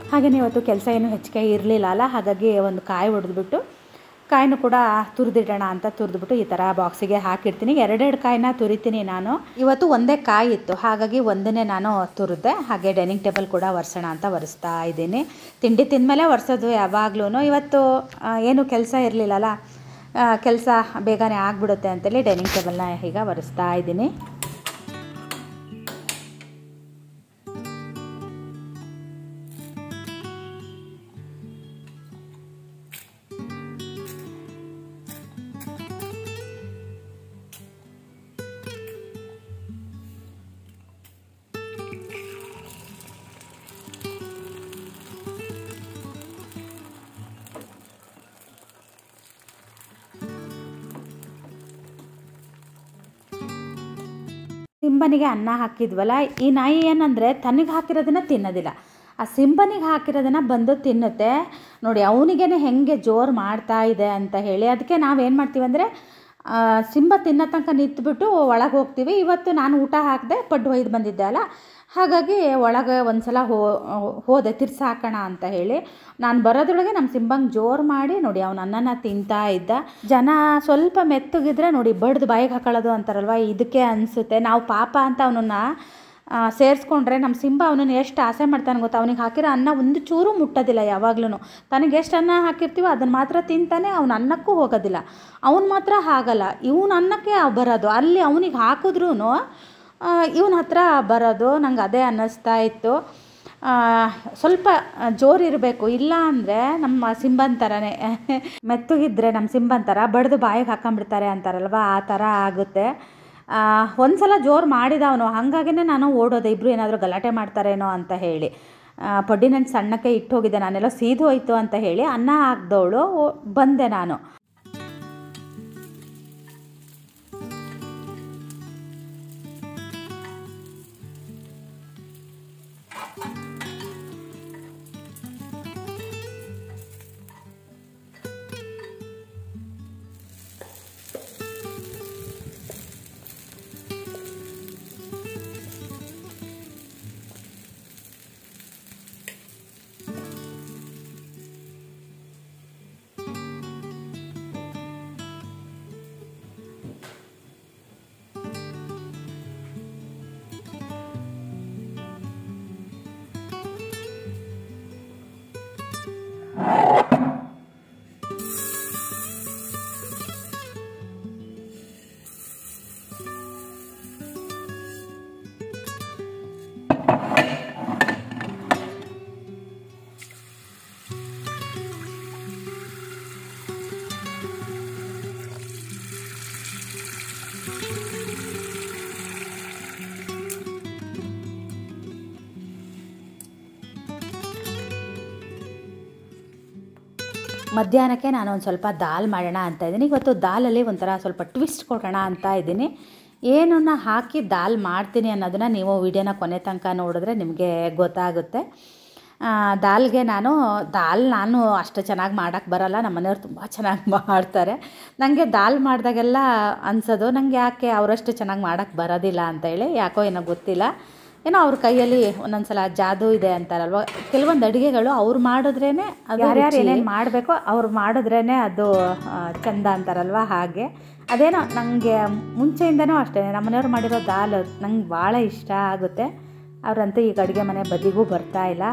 ಹಾಗೆಯೇ ಇವತ್ತು ಕೆಲಸ ಏನು ಹೆಚ್ಚಿಗೆ ಇರಲಿಲ್ಲ ಅಲ್ಲ, ಹಾಗಾಗಿ ಒಂದು ಕಾಯಿ ಹೊಡೆದ್ಬಿಟ್ಟು ಕಾಯಿನೂ ಕೂಡ ತುರಿದಿಡೋಣ ಅಂತ ತುರಿದ್ಬಿಟ್ಟು ಈ ಥರ ಬಾಕ್ಸಿಗೆ ಹಾಕಿರ್ತೀನಿ. 2 ಕಾಯಿನ ತುರಿತೀನಿ ನಾನು. ಇವತ್ತು ಒಂದೇ ಕಾಯಿ ಇತ್ತು, ಹಾಗಾಗಿ ಒಂದನ್ನೇ ನಾನು ತುರಿದೆ. ಹಾಗೆ ಡೈನಿಂಗ್ ಟೇಬಲ್ ಕೂಡ ಒರೆಸೋಣ ಅಂತ ಒರೆಸ್ತಾ ಇದ್ದೀನಿ. ತಿಂಡಿ ತಿಂದಮೇಲೆ ಒರೆಸೋದು ಯಾವಾಗ್ಲೂ. ಇವತ್ತು ಏನು ಕೆಲಸ ಇರಲಿಲ್ಲಲ್ಲ, ಕೆಲಸ ಬೇಗನೆ ಆಗಿಬಿಡುತ್ತೆ ಅಂತೇಳಿ ಡೈನಿಂಗ್ ಟೇಬಲ್ನ ಈಗ ಒರೆಸ್ತಾ ಇದ್ದೀನಿ. ಸಿಂಬನಿಗೆ ಅನ್ನ ಹಾಕಿದ್ವಲ್ಲ, ಈ ನಾಯಿ ಏನಂದರೆ ತನಗೆ ಹಾಕಿರೋದನ್ನು ತಿನ್ನೋದಿಲ್ಲ, ಆ ಸಿಂಬನಿಗೆ ಹಾಕಿರೋದನ್ನು ಬಂದು ತಿನ್ನುತ್ತೆ. ನೋಡಿ ಅವನಿಗೇನೆ ಹೆಂಗೆ ಜೋರು ಮಾಡ್ತಾ ಇದೆ ಅಂತ ಹೇಳಿ. ಅದಕ್ಕೆ ನಾವೇನು ಮಾಡ್ತೀವಿ ಅಂದರೆ ಸಿಂಬ ತಿನ್ನೋ ತನಕ ನಿಂತ್ಬಿಟ್ಟು ಒಳಗೆ ಹೋಗ್ತೀವಿ. ಇವತ್ತು ನಾನು ಊಟ ಹಾಕಿದೆ, ಪಡ್ಡು ಒಯ್ದು ಬಂದಿದ್ದೆ ಅಲ್ಲ, ಹಾಗಾಗಿ ಒಳಗೆ ಒಂದು ಸಲ ಹೋದೆ ತಿರ್ಸಾಕೋಣ ಅಂತ ಹೇಳಿ. ನಾನು ಬರೋದ್ರೊಳಗೆ ನಮ್ಮ ಸಿಂಬಂಗೆ ಜೋರು ಮಾಡಿ ನೋಡಿ ಅವನು ಅನ್ನನ ತಿಂತಾ ಇದ್ದ. ಜನ ಸ್ವಲ್ಪ ಮೆತ್ತಗಿದ್ರೆ ನೋಡಿ ಬಡ್ದು ಬಾಯಿಗೆ ಹಾಕೊಳ್ಳೋದು ಅಂತಾರಲ್ವ, ಇದಕ್ಕೆ ಅನಿಸುತ್ತೆ. ನಾವು ಪಾಪ ಅಂತ ಅವನನ್ನು ಸೇರಿಸ್ಕೊಂಡ್ರೆ ನಮ್ಮ ಸಿಂಬ ಅವನನ್ನು ಎಷ್ಟು ಆಸೆ ಮಾಡ್ತಾನೆ ಗೊತ್ತಾ. ಅವನಿಗೆ ಹಾಕಿರೋ ಅನ್ನ ಒಂದು ಚೂರು ಮುಟ್ಟೋದಿಲ್ಲ ಯಾವಾಗ್ಲೂ. ತನಗೆ ಎಷ್ಟು ಅನ್ನ ಹಾಕಿರ್ತೀವೋ ಅದನ್ನು ಮಾತ್ರ ತಿಂತಾನೆ, ಅವನ ಅನ್ನಕ್ಕೂ ಹೋಗೋದಿಲ್ಲ. ಅವನು ಮಾತ್ರ ಹಾಗಲ್ಲ, ಇವನ ಅನ್ನಕ್ಕೆ ಬರೋದು, ಅಲ್ಲಿ ಅವನಿಗೆ ಹಾಕಿದ್ರೂ ಇವನ ಹತ್ರ ಬರೋದು. ನಂಗೆ ಅದೇ ಅನ್ನಿಸ್ತಾ ಇತ್ತು. ಸ್ವಲ್ಪ ಜೋರಿರಬೇಕು, ಇಲ್ಲ ಅಂದರೆ ನಮ್ಮ ಸಿಂಬನ್ ಥರನೇ ಮೆತ್ತಗಿದ್ರೆ ನಮ್ಮ ಸಿಂಬನ್ ಥರ ಬಡ್ದು ಬಾಯಿಗೆ ಹಾಕೊಂಡ್ಬಿಡ್ತಾರೆ ಅಂತಾರಲ್ವ, ಆ ಥರ ಆಗುತ್ತೆ. ಒಂದು ಸಲ ಜೋರು ಮಾಡಿದವನು, ಹಾಗಾಗಿನೇ ನಾನು ಓಡೋದೆ, ಇಬ್ಬರು ಏನಾದರೂ ಗಲಾಟೆ ಮಾಡ್ತಾರೇನೋ ಅಂತ ಹೇಳಿ. ಪಡ್ಡಿನ ಸಣ್ಣಕ್ಕೆ ಇಟ್ಟು ಹೋಗಿದ್ದೆ, ನಾನೆಲ್ಲ ಸೀದು ಹೋಯ್ತು ಅಂತ ಹೇಳಿ ಅನ್ನ ಹಾಕ್ದವಳು ಬಂದೆ ನಾನು. ಮಧ್ಯಾಹ್ನಕ್ಕೆ ನಾನು ಒಂದು ಸ್ವಲ್ಪ ದಾಲ್ ಮಾಡೋಣ ಅಂತ ಇದ್ದೀನಿ. ಇವತ್ತು ದಾಲಲ್ಲಿ ಒಂಥರ ಸ್ವಲ್ಪ ಟ್ವಿಸ್ಟ್ ಕೊಡೋಣ ಅಂತ ಇದ್ದೀನಿ. ಏನನ್ನ ಹಾಕಿ ದಾಲ್ ಮಾಡ್ತೀನಿ ಅನ್ನೋದನ್ನು ನೀವು ವಿಡಿಯೋನ ಕೊನೆ ತನಕ ನೋಡಿದ್ರೆ ನಿಮಗೆ ಗೊತ್ತಾಗುತ್ತೆ. ದಾಲ್ಗೆ ನಾನು ಅಷ್ಟು ಚೆನ್ನಾಗಿ ಮಾಡೋಕ್ಕೆ ಬರೋಲ್ಲ, ನಮ್ಮ ಮನೆಯವ್ರು ತುಂಬ ಚೆನ್ನಾಗಿ ಮಾಡ್ತಾರೆ. ನನಗೆ ದಾಲ್ ಮಾಡಿದಾಗೆಲ್ಲ ಅನ್ಸೋದು ನನಗೆ ಯಾಕೆ ಅವರಷ್ಟು ಚೆನ್ನಾಗಿ ಮಾಡೋಕ್ಕೆ ಬರೋದಿಲ್ಲ ಅಂತ ಹೇಳಿ, ಯಾಕೋ ಏನೋ ಗೊತ್ತಿಲ್ಲ. ಏನೋ ಅವ್ರ ಕೈಯಲ್ಲಿ ಒಂದೊಂದು ಸಲ ಜಾದೂ ಇದೆ ಅಂತಾರಲ್ವ, ಕೆಲವೊಂದು ಅಡುಗೆಗಳು ಅವ್ರು ಮಾಡಿದ್ರೇ ಅದು ಯಾರ್ಯಾರು ಏನೇನು ಮಾಡಬೇಕೋ ಅವ್ರು ಮಾಡಿದ್ರೇ ಅದು ಚಂದ ಅಂತಾರಲ್ವ. ಹಾಗೆ ಅದೇನೋ ನನಗೆ ಮುಂಚೆಯಿಂದನೂ ಅಷ್ಟೇ ನಮ್ಮ ಮನೆಯವ್ರು ಮಾಡಿರೋ ದಾಲ್ ನಂಗೆ ಭಾಳ ಇಷ್ಟ ಆಗುತ್ತೆ. ಅವರಂತೂ ಈಗ ಅಡುಗೆ ಮನೆ ಬದಿಗೂ ಬರ್ತಾ ಇಲ್ಲ.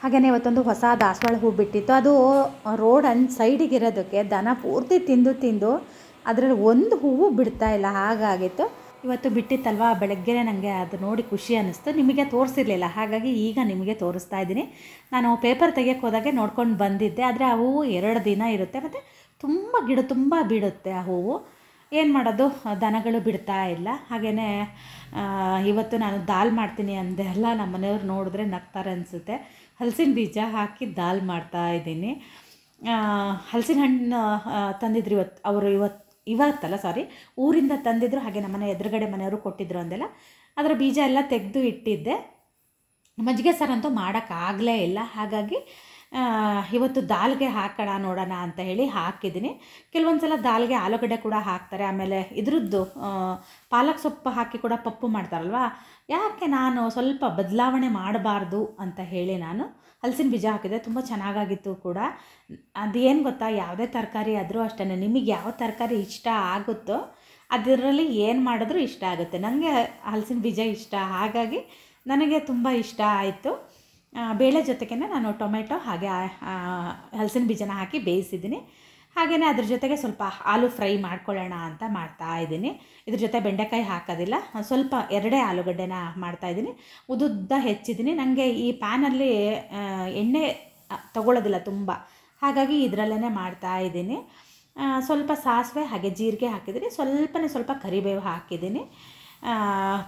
ಹಾಗೆಯೇ ಇವತ್ತೊಂದು ಹೊಸ ದಾಸವಾಳ ಹೂ ಬಿಟ್ಟಿತ್ತು. ಅದು ರೋಡ್ ಸೈಡಿಗೆ ಇರೋದಕ್ಕೆ ದನ ಪೂರ್ತಿ ತಿಂದು ಅದರಲ್ಲಿ ಒಂದು ಹೂವು ಬಿಡ್ತಾ ಇಲ್ಲ, ಹಾಗಾಗಿತ್ತು. ಇವತ್ತು ಬಿಟ್ಟಿತ್ತಲ್ವ, ಬೆಳಗ್ಗೆ ನನಗೆ ಅದು ನೋಡಿ ಖುಷಿ ಅನ್ನಿಸ್ತು. ನಿಮಗೆ ತೋರಿಸಿರಲಿಲ್ಲ, ಹಾಗಾಗಿ ಈಗ ನಿಮಗೆ ತೋರಿಸ್ತಾ ಇದ್ದೀನಿ. ನಾನು ಪೇಪರ್ ತೆಗಿಯೋಕ್ಕೆ ಹೋದಾಗೆ ನೋಡ್ಕೊಂಡು ಬಂದಿದ್ದೆ, ಆದರೆ ಆ ಹೂವು 2 ದಿನ ಇರುತ್ತೆ ಮತ್ತು ತುಂಬ ಬಿಡುತ್ತೆ ಆ ಹೂವು. ಏನು ಮಾಡೋದು, ದನಗಳು ಬಿಡ್ತಾ ಇಲ್ಲ. ಹಾಗೆಯೇ ಇವತ್ತು ನಾನು ದಾಲ್ ಮಾಡ್ತೀನಿ ಅಂದೆ ಅಲ್ಲ, ನಮ್ಮ ಮನೆಯವ್ರು ನೋಡಿದ್ರೆ ನಗ್ತಾರೆ ಅನಿಸುತ್ತೆ. ಹಲಸಿನ ಬೀಜ ಹಾಕಿ ದಾಲ್ ಮಾಡ್ತಾಯಿದ್ದೀನಿ. ಹಲಸಿನ ಹಣ್ಣು ತಂದಿದ್ರು ಅವರು ಇವತ್ತಲ್ಲ ಊರಿಂದ ತಂದಿದ್ರು. ಹಾಗೆ ನಮ್ಮನೆ ಎದುರುಗಡೆ ಮನೆಯವರು ಕೊಟ್ಟಿದ್ರು ಅಂದೆಲ್ಲ, ಅದರ ಬೀಜ ಎಲ್ಲ ತೆಗೆದು ಇಟ್ಟಿದ್ದೆ. ಮಜ್ಜಿಗೆ ಸಾರಂತೂ ಮಾಡೋಕ್ಕಾಗಲೇ ಇಲ್ಲ, ಹಾಗಾಗಿ ಇವತ್ತು ದಾಲ್ಗೆ ಹಾಕೋಣ ನೋಡೋಣ ಅಂತ ಹೇಳಿ ಹಾಕಿದ್ದೀನಿ. ಕೆಲವೊಂದು ಸಲ ದಾಲ್ಗೆ ಆಲೂಗಡ್ಡೆ ಕೂಡ ಹಾಕ್ತಾರೆ, ಆಮೇಲೆ ಇದ್ರದ್ದು ಪಾಲಕ್ ಸೊಪ್ಪು ಹಾಕಿ ಕೂಡ ಪಪ್ಪು ಮಾಡ್ತಾರಲ್ವ. ಯಾಕೆ ನಾನು ಸ್ವಲ್ಪ ಬದಲಾವಣೆ ಮಾಡಬಾರ್ದು ಅಂತ ಹೇಳಿ ನಾನು ಹಲಸಿನ ಬೀಜ ಹಾಕಿದೆ. ತುಂಬ ಚೆನ್ನಾಗಾಗಿತ್ತು ಕೂಡ. ಅದೇನು ಗೊತ್ತಾ, ಯಾವುದೇ ತರಕಾರಿ ಆದರೂ ಅಷ್ಟೇ, ನಿಮಗೆ ಯಾವ ತರಕಾರಿ ಇಷ್ಟ ಆಗುತ್ತೋ ಅದರಲ್ಲಿ ಏನು ಮಾಡಿದ್ರೂ ಇಷ್ಟ ಆಗುತ್ತೆ. ನನಗೆ ಹಲಸಿನ ಬೀಜ ಇಷ್ಟ, ಹಾಗಾಗಿ ನನಗೆ ತುಂಬ ಇಷ್ಟ ಆಯಿತು. ಬೇಳೆ ಜೊತೆಗೇ ನಾನು ಟೊಮೆಟೊ ಹಾಗೆ ಹಲಸಿನ ಬೀಜನ ಹಾಕಿ ಬೇಯಿಸಿದ್ದೀನಿ. ಹಾಗೆಯೇ ಅದ್ರ ಜೊತೆಗೆ ಸ್ವಲ್ಪ ಆಲೂ ಫ್ರೈ ಮಾಡ್ಕೊಳ್ಳೋಣ ಅಂತ ಮಾಡ್ತಾಯಿದ್ದೀನಿ. ಇದ್ರ ಜೊತೆ ಬೆಂಡೆಕಾಯಿ ಹಾಕೋದಿಲ್ಲ, ಸ್ವಲ್ಪ 2 ಆಲೂಗಡ್ಡೆನ ಮಾಡ್ತಾಯಿದ್ದೀನಿ. ಉದ್ದುದ್ದ ಹೆಚ್ಚಿದ್ದೀನಿ. ನನಗೆ ಈ ಪ್ಯಾನಲ್ಲಿ ಎಣ್ಣೆ ತಗೊಳ್ಳೋದಿಲ್ಲ ತುಂಬ, ಹಾಗಾಗಿ ಇದರಲ್ಲೇ ಮಾಡ್ತಾಯಿದ್ದೀನಿ. ಸ್ವಲ್ಪ ಸಾಸಿವೆ ಹಾಗೆ ಜೀರಿಗೆ ಹಾಕಿದ್ದೀನಿ, ಸ್ವಲ್ಪ ಕರಿಬೇವು ಹಾಕಿದ್ದೀನಿ.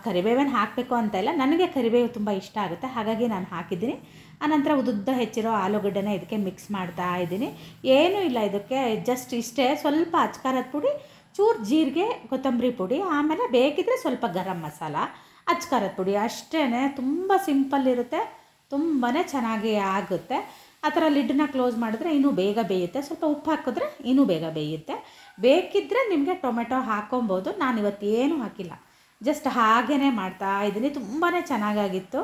ಕರಿಬೇವೇನು ಹಾಕಬೇಕು ಅಂತ ಇಲ್ಲ, ನನಗೆ ಕರಿಬೇವು ತುಂಬ ಇಷ್ಟ ಆಗುತ್ತೆ, ಹಾಗಾಗಿ ನಾನು ಹಾಕಿದ್ದೀನಿ. ಆನಂತರ ಉದ್ದುದ್ದ ಹೆಚ್ಚಿರೋ ಆಲೂಗಡ್ಡೆನ ಇದಕ್ಕೆ ಮಿಕ್ಸ್ ಮಾಡ್ತಾ ಇದ್ದೀನಿ. ಏನೂ ಇಲ್ಲ, ಇದಕ್ಕೆ ಜಸ್ಟ್ ಇಷ್ಟೇ, ಸ್ವಲ್ಪ ಅಚ್ಕಾರದ ಪುಡಿ, ಚೂರು ಜೀರಿಗೆ, ಕೊತ್ತಂಬರಿ ಪುಡಿ, ಆಮೇಲೆ ಬೇಕಿದ್ರೆ ಸ್ವಲ್ಪ ಗರಂ ಮಸಾಲ, ಅಚ್ಕಾರದ ಪುಡಿ ಅಷ್ಟೇ. ತುಂಬ ಸಿಂಪಲ್ ಇರುತ್ತೆ, ತುಂಬಾ ಚೆನ್ನಾಗಿ ಆಗುತ್ತೆ. ಆ ಥರ ಲಿಡ್ಡನ್ನ ಕ್ಲೋಸ್ ಮಾಡಿದ್ರೆ ಇನ್ನೂ ಬೇಗ ಬೇಯುತ್ತೆ. ಸ್ವಲ್ಪ ಉಪ್ಪು ಹಾಕಿದ್ರೆ ಇನ್ನೂ ಬೇಗ ಬೇಯುತ್ತೆ. ಬೇಕಿದ್ದರೆ ನಿಮಗೆ ಟೊಮೆಟೊ ಹಾಕೊಬೋದು. ನಾನು ಇವತ್ತೇನು ಹಾಕಿಲ್ಲ, ಜಸ್ಟ್ ಹಾಗೇ ಮಾಡ್ತಾಯಿದ್ದೀನಿ. ತುಂಬಾ ಚೆನ್ನಾಗಾಗಿತ್ತು.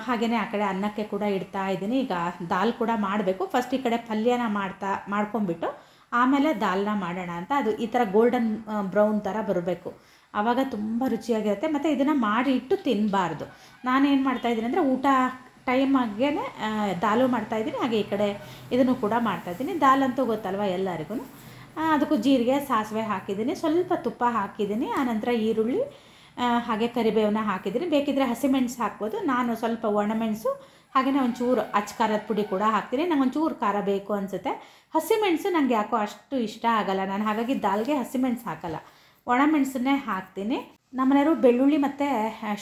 ಹಾಗೆಯೇ ಆ ಕಡೆ ಅನ್ನಕ್ಕೆ ಕೂಡ ಇಡ್ತಾ ಇದ್ದೀನಿ. ಈಗ ದಾಲ್ ಕೂಡ ಮಾಡಬೇಕು. ಫಸ್ಟ್ ಈ ಕಡೆ ಪಲ್ಯನ ಮಾಡ್ಕೊಂಬಿಟ್ಟು ಆಮೇಲೆ ದಾಲ್ನ ಮಾಡೋಣ ಅಂತ. ಅದು ಈ ಥರ ಗೋಲ್ಡನ್ ಬ್ರೌನ್ ಥರ ಬರಬೇಕು, ಆವಾಗ ತುಂಬ ರುಚಿಯಾಗಿರುತ್ತೆ. ಮತ್ತು ಇದನ್ನು ಮಾಡಿ ಇಟ್ಟು ತಿನ್ನಬಾರ್ದು. ನಾನೇನು ಮಾಡ್ತಾಯಿದ್ದೀನಿ ಅಂದರೆ ಊಟ ಟೈಮಾಗೇ ದಾಲು ಮಾಡ್ತಾಯಿದ್ದೀನಿ, ಹಾಗೆ ಈ ಕಡೆ ಇದನ್ನು ಕೂಡ ಮಾಡ್ತಾಯಿದ್ದೀನಿ. ದಾಲ್ ಅಂತೂ ಗೊತ್ತಲ್ವ ಎಲ್ಲರಿಗೂ. ಅದಕ್ಕೂ ಜೀರಿಗೆ ಸಾಸಿವೆ ಹಾಕಿದ್ದೀನಿ, ಸ್ವಲ್ಪ ತುಪ್ಪ ಹಾಕಿದ್ದೀನಿ. ಆನಂತರ ಈರುಳ್ಳಿ ಹಾಗೆ ಕರಿಬೇವನ್ನ ಹಾಕಿದ್ದೀನಿ. ಬೇಕಿದ್ದರೆ ಹಸಿಮೆಣಸು ಹಾಕ್ಬೋದು. ನಾನು ಸ್ವಲ್ಪ ಒಣಮೆಣಸು ಹಾಗೆಯೇ ಒಂಚೂರು ಅಚ್ಕಾರದ ಪುಡಿ ಕೂಡ ಹಾಕ್ತೀನಿ. ನಂಗೆ ಒಂಚೂರು ಖಾರ ಬೇಕು ಅನಿಸುತ್ತೆ. ಹಸಿಮೆಣಸು ನನಗೆ ಯಾಕೋ ಅಷ್ಟು ಇಷ್ಟ ಆಗಲ್ಲ, ನಾನು ಹಾಗಾಗಿ ದಾಲ್ಗೆ ಹಸಿಮೆಣಸು ಹಾಕಲ್ಲ, ಒಣಮೆಣಸನ್ನೇ ಹಾಕ್ತೀನಿ. ನಮ್ಮನೆಯವರು ಬೆಳ್ಳುಳ್ಳಿ ಮತ್ತು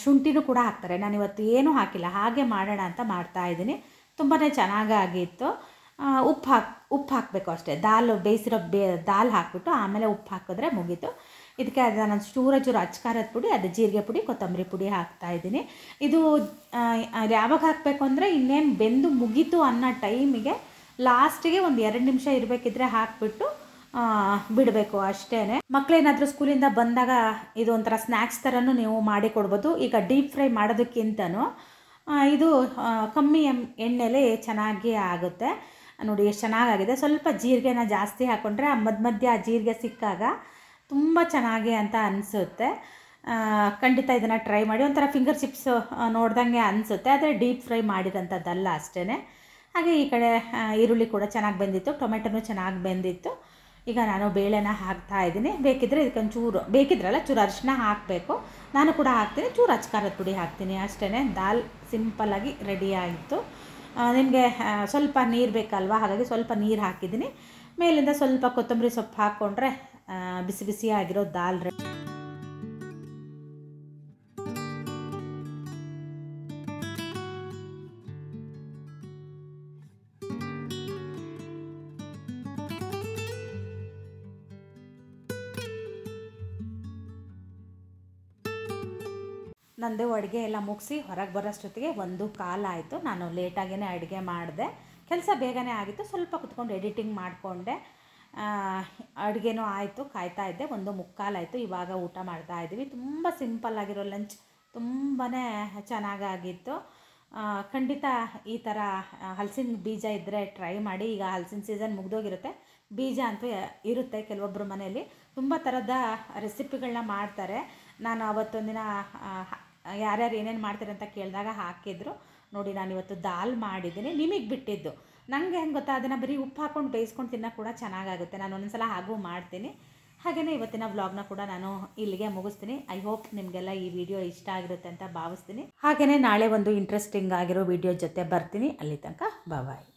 ಶುಂಠಿನೂ ಕೂಡ ಹಾಕ್ತಾರೆ. ನಾನು ಇವತ್ತು ಏನೂ ಹಾಕಿಲ್ಲ, ಹಾಗೆ ಮಾಡೋಣ ಅಂತ ಮಾಡ್ತಾಯಿದ್ದೀನಿ. ತುಂಬಾ ಚೆನ್ನಾಗಾಗಿತ್ತು. ಉಪ್ಪು ಹಾಕಬೇಕು ಅಷ್ಟೇ. ಬೇಯಿಸಿರೋ ದಾಲ್ ಹಾಕಿಬಿಟ್ಟು ಆಮೇಲೆ ಉಪ್ಪು ಹಾಕಿದ್ರೆ ಮುಗೀತು. ಇದಕ್ಕೆ ನಾನು ಚೂರು ಅಚ್ಕಾರದ ಪುಡಿ, ಅದು ಜೀರಿಗೆ ಪುಡಿ, ಕೊತ್ತಂಬರಿ ಪುಡಿ ಹಾಕ್ತಾಯಿದ್ದೀನಿ. ಇದು ಯಾವಾಗ ಹಾಕಬೇಕು ಅಂದರೆ ಇನ್ನೇನು ಬೆಂದು ಮುಗೀತು ಅನ್ನೋ ಟೈಮಿಗೆ ಲಾಸ್ಟಿಗೆ ಒಂದು 2 ನಿಮಿಷ ಇರಬೇಕಿದ್ರೆ ಹಾಕಿಬಿಟ್ಟು ಬಿಡಬೇಕು ಅಷ್ಟೇ. ಮಕ್ಕಳೇನಾದರೂ ಸ್ಕೂಲಿಂದ ಬಂದಾಗ ಇದು ಒಂಥರ ಸ್ನ್ಯಾಕ್ಸ್ ಥರನೂ ನೀವು ಮಾಡಿ ಕೊಡ್ಬೋದು. ಈಗ ಡೀಪ್ ಫ್ರೈ ಮಾಡೋದಕ್ಕಿಂತನೂ ಇದು ಕಮ್ಮಿ ಎಣ್ಣೆಲಿ ಚೆನ್ನಾಗಿ ಆಗುತ್ತೆ. ನೋಡಿ ಎಷ್ಟು ಚೆನ್ನಾಗಾಗಿದೆ. ಸ್ವಲ್ಪ ಜೀರಿಗೆನ ಜಾಸ್ತಿ ಹಾಕ್ಕೊಂಡ್ರೆ ಮಧ್ಯ ಆ ಜೀರಿಗೆ ಸಿಕ್ಕಾಗ ತುಂಬ ಚೆನ್ನಾಗಿ ಅಂತ ಅನಿಸುತ್ತೆ. ಖಂಡಿತ ಇದನ್ನು ಟ್ರೈ ಮಾಡಿ. ಒಂಥರ ಫಿಂಗರ್ ಚಿಪ್ಸ್ ನೋಡ್ದಂಗೆ ಅನಿಸುತ್ತೆ, ಆದರೆ ಡೀಪ್ ಫ್ರೈ ಮಾಡಿರೋಂಥದ್ದಲ್ಲ ಅಷ್ಟೇ. ಹಾಗೆ ಈ ಕಡೆ ಈರುಳ್ಳಿ ಕೂಡ ಚೆನ್ನಾಗಿ ಬೆಂದಿತ್ತು, ಟೊಮೆಟೊನೂ ಚೆನ್ನಾಗಿ ಬೆಂದಿತ್ತು. ಈಗ ನಾನು ಬೇಳೆನ ಹಾಕ್ತಾಯಿದ್ದೀನಿ. ಬೇಕಿದ್ದರೆ ಇದಕ್ಕೊಂಚೂರು ಚೂರು ಅರಿಶಿನ ಹಾಕಬೇಕು, ನಾನು ಕೂಡ ಹಾಕ್ತೀನಿ. ಚೂರು ಅಚ್ಕಾರದ ಪುಡಿ ಹಾಕ್ತೀನಿ ಅಷ್ಟೇ. ದಾಲ್ ಸಿಂಪಲ್ಲಾಗಿ ರೆಡಿ ಆಯಿತು. ನಿಮಗೆ ಸ್ವಲ್ಪ ನೀರು ಬೇಕಲ್ವ, ಹಾಗಾಗಿ ಸ್ವಲ್ಪ ನೀರು ಹಾಕಿದ್ದೀನಿ. ಮೇಲಿಂದ ಸ್ವಲ್ಪ ಕೊತ್ತಂಬರಿ ಸೊಪ್ಪು ಹಾಕ್ಕೊಂಡ್ರೆ ಬಿಸಿಯಾಗಿರೋ ದಾಲ್ ರೆಡಿ. ನಂದು ಅಡುಗೆ ಎಲ್ಲ ಮುಗಿಸಿ ಹೊರಗೆ ಬರೋಷ್ಟೊತ್ತಿಗೆ 1:15 ಆಯಿತು. ನಾನು ಲೇಟಾಗೇ ಅಡುಗೆ ಮಾಡಿದೆ. ಕೆಲಸ ಬೇಗನೆ ಆಗಿತ್ತು. ಸ್ವಲ್ಪ ಕುತ್ಕೊಂಡು ಎಡಿಟಿಂಗ್ ಮಾಡಿಕೊಂಡೆ. ಅಡುಗೆನೂ ಆಯಿತು, ಕಾಯ್ತಾ ಇದ್ದೆ. 1:45 ಆಯಿತು. ಇವಾಗ ಊಟ ಮಾಡ್ತಾಯಿದ್ದೀವಿ. ತುಂಬ ಸಿಂಪಲ್ಲಾಗಿರೋ ಲಂಚ್, ತುಂಬಾ ಚೆನ್ನಾಗಾಗಿತ್ತು. ಖಂಡಿತ ಈ ಥರ ಹಲಸಿನ ಬೀಜ ಇದ್ದರೆ ಟ್ರೈ ಮಾಡಿ. ಈಗ ಹಲಸಿನ ಸೀಸನ್ ಮುಗಿದೋಗಿರುತ್ತೆ, ಬೀಜ ಅಂತೂ ಇರುತ್ತೆ ಕೆಲವೊಬ್ಬರು ಮನೆಯಲ್ಲಿ. ತುಂಬ ಥರದ ರೆಸಿಪಿಗಳನ್ನ ಮಾಡ್ತಾರೆ. ನಾನು ಅವತ್ತೊಂದಿನ ಯಾರ್ಯಾರು ಏನೇನು ಮಾಡ್ತಾರೆ ಅಂತ ಕೇಳಿದಾಗ ಹಾಕಿದ್ರು. ನೋಡಿ ನಾನಿವತ್ತು ದಾಲ್ ಮಾಡಿದ್ದೀನಿ, ನಿಮಗೆ ಬಿಟ್ಟಿದ್ದು. ನನಗೆ ಹೆಂಗೆ ಗೊತ್ತಾ, ಅದನ್ನು ಬರೀ ಉಪ್ಪು ಹಾಕ್ಕೊಂಡು ಬೇಯಿಸ್ಕೊಂಡು ತಿನ್ನೋಕೆ ಕೂಡ ಚೆನ್ನಾಗಾಗುತ್ತೆ. ನಾನು ಒಂದೊಂದ್ಸಲ ಹಾಗೂ ಮಾಡ್ತೀನಿ. ಹಾಗೆಯೇ ಇವತ್ತಿನ ವ್ಲಾಗ್ನ ಕೂಡ ನಾನು ಇಲ್ಲಿಗೆ ಮುಗಿಸ್ತೀನಿ. ಐ ಹೋಪ್ ನಿಮಗೆಲ್ಲ ಈ ವಿಡಿಯೋ ಇಷ್ಟ ಆಗಿರುತ್ತೆ ಅಂತ ಭಾವಿಸ್ತೀನಿ. ಹಾಗೆಯೇ ನಾಳೆ ಒಂದು ಇಂಟ್ರೆಸ್ಟಿಂಗ್ ಆಗಿರೋ ವಿಡಿಯೋ ಜೊತೆ ಬರ್ತೀನಿ. ಅಲ್ಲಿ ತನಕ ಬಾಯ್.